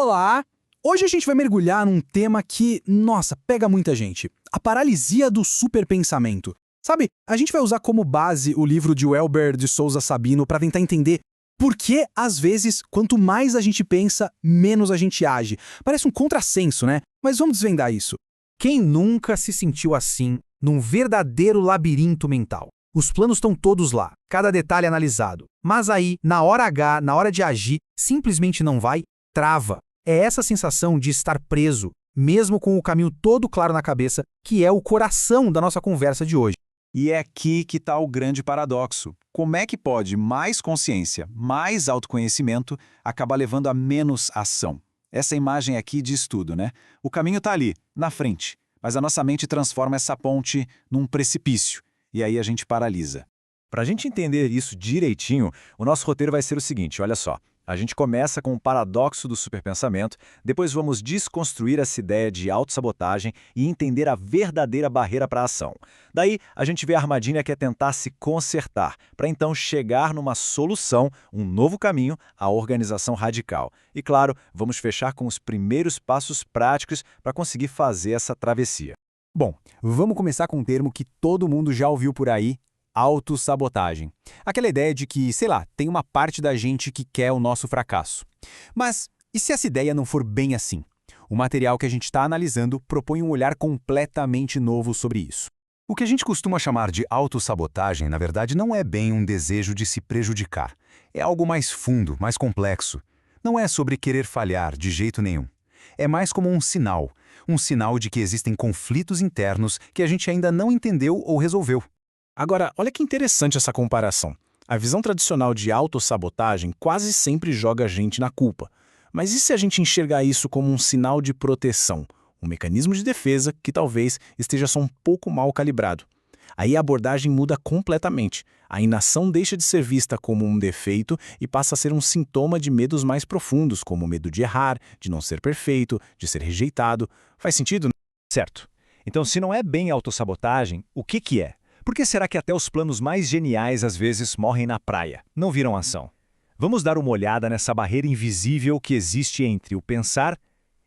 Olá! Hoje a gente vai mergulhar num tema que, nossa, pega muita gente. A paralisia do superpensamento. Sabe, a gente vai usar como base o livro de Welber de Souza Sabino para tentar entender por que, às vezes, quanto mais a gente pensa, menos a gente age. Parece um contrassenso, né? Mas vamos desvendar isso. Quem nunca se sentiu assim, num verdadeiro labirinto mental? Os planos estão todos lá, cada detalhe analisado. Mas aí, na hora H, na hora de agir, simplesmente não vai, trava. É essa sensação de estar preso, mesmo com o caminho todo claro na cabeça, que é o coração da nossa conversa de hoje. E é aqui que está o grande paradoxo. Como é que pode mais consciência, mais autoconhecimento, acabar levando a menos ação? Essa imagem aqui diz tudo, né? O caminho está ali, na frente, mas a nossa mente transforma essa ponte num precipício, e aí a gente paralisa. Para a gente entender isso direitinho, o nosso roteiro vai ser o seguinte, olha só. A gente começa com o paradoxo do superpensamento, depois vamos desconstruir essa ideia de autossabotagem e entender a verdadeira barreira para a ação. Daí, a gente vê a armadilha que é tentar se consertar, para então chegar numa solução, um novo caminho, a organização radical. E claro, vamos fechar com os primeiros passos práticos para conseguir fazer essa travessia. Bom, vamos começar com um termo que todo mundo já ouviu por aí: autossabotagem. Aquela ideia de que, sei lá, tem uma parte da gente que quer o nosso fracasso. Mas e se essa ideia não for bem assim? O material que a gente está analisando propõe um olhar completamente novo sobre isso. O que a gente costuma chamar de autossabotagem, na verdade, não é bem um desejo de se prejudicar. É algo mais fundo, mais complexo. Não é sobre querer falhar de jeito nenhum. É mais como um sinal de que existem conflitos internos que a gente ainda não entendeu ou resolveu. Agora, olha que interessante essa comparação. A visão tradicional de autossabotagem quase sempre joga a gente na culpa. Mas e se a gente enxergar isso como um sinal de proteção? Um mecanismo de defesa que talvez esteja só um pouco mal calibrado. Aí a abordagem muda completamente. A inação deixa de ser vista como um defeito e passa a ser um sintoma de medos mais profundos, como o medo de errar, de não ser perfeito, de ser rejeitado. Faz sentido? Certo. Então, se não é bem autossabotagem, o que é? Por que será que até os planos mais geniais às vezes morrem na praia, não viram ação? Vamos dar uma olhada nessa barreira invisível que existe entre o pensar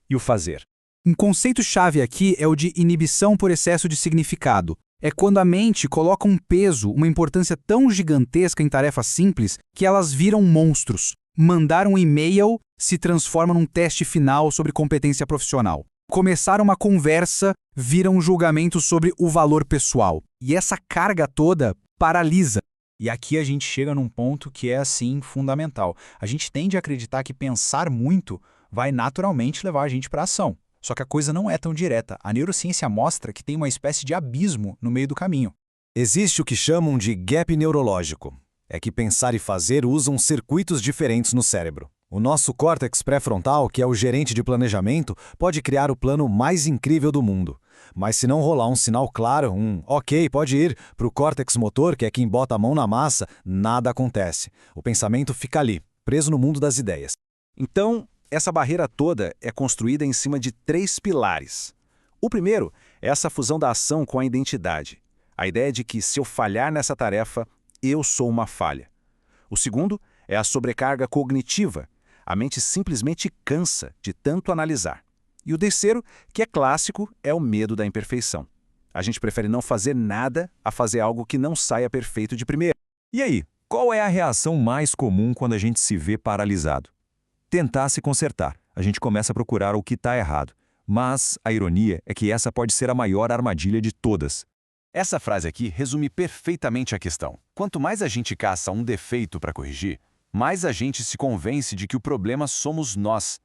e o fazer. Um conceito-chave aqui é o de inibição por excesso de significado. É quando a mente coloca um peso, uma importância tão gigantesca em tarefas simples que elas viram monstros. Mandar um e-mail se transforma num teste final sobre competência profissional. Começar uma conversa vira um julgamento sobre o valor pessoal. E essa carga toda paralisa. E aqui a gente chega num ponto que é, assim, fundamental. A gente tende a acreditar que pensar muito vai naturalmente levar a gente para a ação. Só que a coisa não é tão direta. A neurociência mostra que tem uma espécie de abismo no meio do caminho. Existe o que chamam de gap neurológico. É que pensar e fazer usam circuitos diferentes no cérebro. O nosso córtex pré-frontal, que é o gerente de planejamento, pode criar o plano mais incrível do mundo. Mas se não rolar um sinal claro, ok, pode ir, para o córtex motor, que é quem bota a mão na massa, nada acontece. O pensamento fica ali, preso no mundo das ideias. Então, essa barreira toda é construída em cima de 3 pilares. O primeiro é essa fusão da ação com a identidade. A ideia de que se eu falhar nessa tarefa, eu sou uma falha. O segundo é a sobrecarga cognitiva. A mente simplesmente cansa de tanto analisar. E o terceiro, que é clássico, é o medo da imperfeição. A gente prefere não fazer nada a fazer algo que não saia perfeito de primeira. E aí, qual é a reação mais comum quando a gente se vê paralisado? Tentar se consertar. A gente começa a procurar o que está errado. Mas a ironia é que essa pode ser a maior armadilha de todas. Essa frase aqui resume perfeitamente a questão. Quanto mais a gente caça um defeito para corrigir, mais a gente se convence de que o problema somos nós.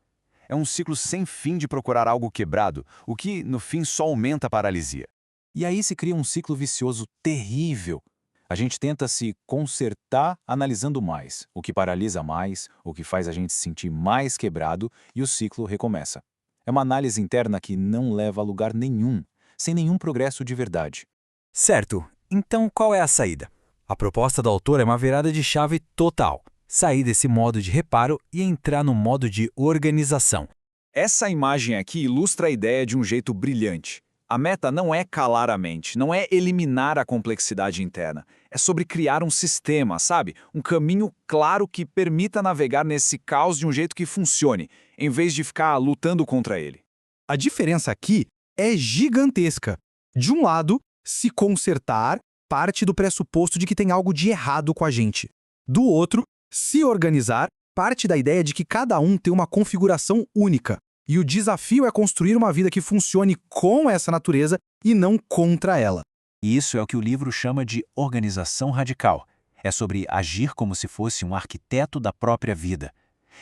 É um ciclo sem fim de procurar algo quebrado, o que, no fim, só aumenta a paralisia. E aí se cria um ciclo vicioso terrível. A gente tenta se consertar analisando mais, o que paralisa mais, o que faz a gente se sentir mais quebrado, e o ciclo recomeça. É uma análise interna que não leva a lugar nenhum, sem nenhum progresso de verdade. Certo, então qual é a saída? A proposta do autor é uma virada de chave total. Sair desse modo de reparo e entrar no modo de organização. Essa imagem aqui ilustra a ideia de um jeito brilhante. A meta não é calar a mente, não é eliminar a complexidade interna. É sobre criar um sistema, sabe? Um caminho claro que permita navegar nesse caos de um jeito que funcione. em vez de ficar lutando contra ele. A diferença aqui é gigantesca. De um lado, se consertar parte do pressuposto de que tem algo de errado com a gente. Do outro, se organizar parte da ideia de que cada um tem uma configuração única. E o desafio é construir uma vida que funcione com essa natureza e não contra ela. E isso é o que o livro chama de organização radical. É sobre agir como se fosse um arquiteto da própria vida.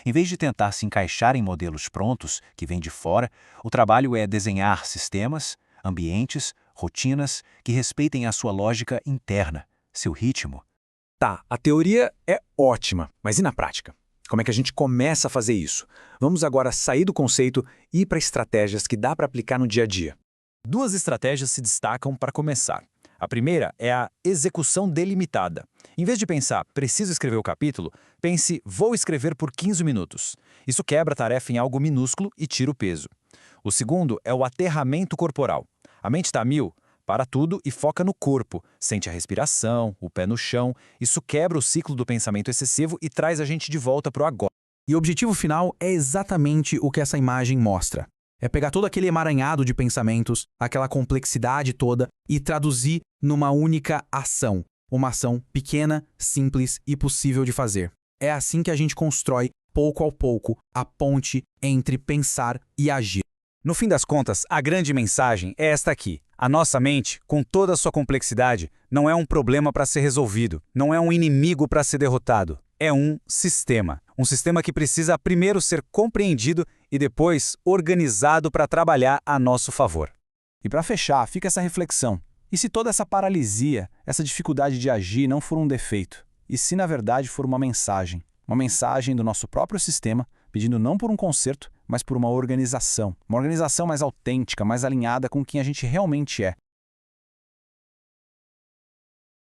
Em vez de tentar se encaixar em modelos prontos, que vêm de fora, o trabalho é desenhar sistemas, ambientes, rotinas que respeitem a sua lógica interna, seu ritmo. Tá, a teoria é ótima, mas e na prática? Como é que a gente começa a fazer isso? Vamos agora sair do conceito e ir para estratégias que dá para aplicar no dia a dia. 2 estratégias se destacam para começar. A primeira é a execução delimitada. Em vez de pensar, preciso escrever o capítulo, pense, vou escrever por 15 minutos. Isso quebra a tarefa em algo minúsculo e tira o peso. O segundo é o aterramento corporal. A mente está a mil, para tudo e foca no corpo. Sente a respiração, o pé no chão. Isso quebra o ciclo do pensamento excessivo e traz a gente de volta para o agora. E o objetivo final é exatamente o que essa imagem mostra. É pegar todo aquele emaranhado de pensamentos, aquela complexidade toda, e traduzir numa única ação. Uma ação pequena, simples e possível de fazer. É assim que a gente constrói, pouco a pouco, a ponte entre pensar e agir. No fim das contas, a grande mensagem é esta aqui. A nossa mente, com toda a sua complexidade, não é um problema para ser resolvido, não é um inimigo para ser derrotado. É um sistema. Um sistema que precisa primeiro ser compreendido e depois organizado para trabalhar a nosso favor. E para fechar, fica essa reflexão. E se toda essa paralisia, essa dificuldade de agir não for um defeito? E se na verdade for uma mensagem? Uma mensagem do nosso próprio sistema, pedindo não por um conserto, mas por uma organização. Uma organização mais autêntica, mais alinhada com quem a gente realmente é.